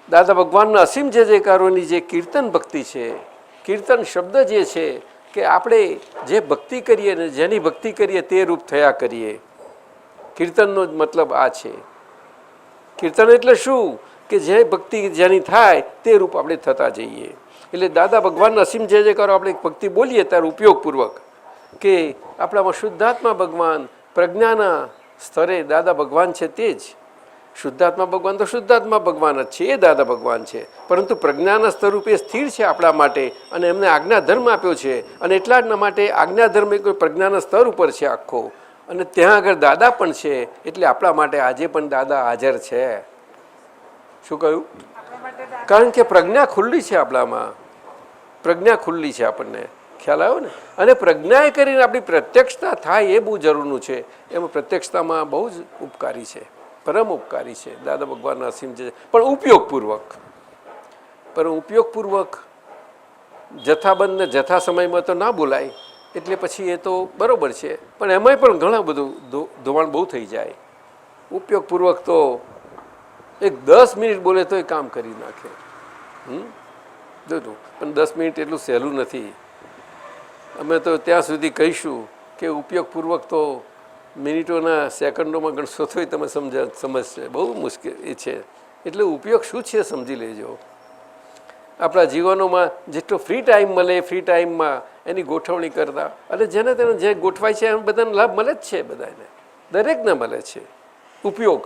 દાદા ભગવાનના અસીમ જય જયકારોની જે કીર્તન ભક્તિ છે, કીર્તન શબ્દ જે છે કે આપણે જે ભક્તિ કરીએ ને જેની ભક્તિ કરીએ તે રૂપ થયા કરીએ. કીર્તનનો જ મતલબ આ છે. કીર્તન એટલે શું કે જે ભક્તિ જેની થાય તે રૂપ આપણે થતા જઈએ. એટલે દાદા ભગવાનના અસીમ જય જયકારો આપણે ભક્તિ બોલીએ ત્યારે ઉપયોગપૂર્વક કે આપણામાં શુદ્ધાત્મા ભગવાન પ્રજ્ઞાના સ્તરે દાદા ભગવાન છે તે જ. શુદ્ધાત્મા ભગવાન તો શુદ્ધાત્મા ભગવાન જ છે, એ દાદા ભગવાન છે, પરંતુ પ્રજ્ઞાના સ્વરૂપે સ્થિર છે આપણા માટે અને એમને આજ્ઞાધર્મ આપ્યો છે અને એટલા જ માટે આજ્ઞાધર્મ એ કોઈ પ્રજ્ઞાના સ્તર ઉપર છે આખો અને ત્યાં આગળ દાદા પણ છે. એટલે આપણા માટે આજે પણ દાદા હાજર છે. શું કહ્યું? કારણ કે પ્રજ્ઞા ખુલ્લી છે આપણામાં, પ્રજ્ઞા ખુલ્લી છે, આપણને ખ્યાલ આવ્યો ને. અને પ્રજ્ઞાએ કરીને આપણી પ્રત્યક્ષતા થાય એ બહુ જરૂરનું છે. એમાં પ્રત્યક્ષતામાં બહુ જ ઉપકારી છે, પરમ ઉપકારી છે દાદા ભગવાનના અસીમ છે, પણ ઉપયોગપૂર્વક. પણ ઉપયોગપૂર્વક જથ્થાબંધ ને જથ્થા સમયમાં તો ના બોલાય, એટલે પછી એ તો બરાબર છે, પણ એમાંય પણ ઘણા બધું ધોવાણ બહુ થઈ જાય. ઉપયોગપૂર્વક તો એક 10 મિનિટ બોલે તો એ કામ કરી નાખે. પણ 10 મિનિટ એટલું સહેલું નથી. અમે તો ત્યાં સુધી કહીશું કે ઉપયોગપૂર્વક તો મિનિટોના સેકન્ડોમાં ગણશો તોય તમે સમજશે, બહુ મુશ્કેલ એ છે. એટલે ઉપયોગ શું છે સમજી લેજો. આપણા જીવનોમાં જેટલો ફ્રી ટાઈમ મળે ફ્રી ટાઈમમાં એની ગોઠવણી કરતા, અને જેને તેને જે ગોઠવાય છે એમ બધાને લાભ મળે જ છે, બધાને દરેકને મળે છે ઉપયોગ.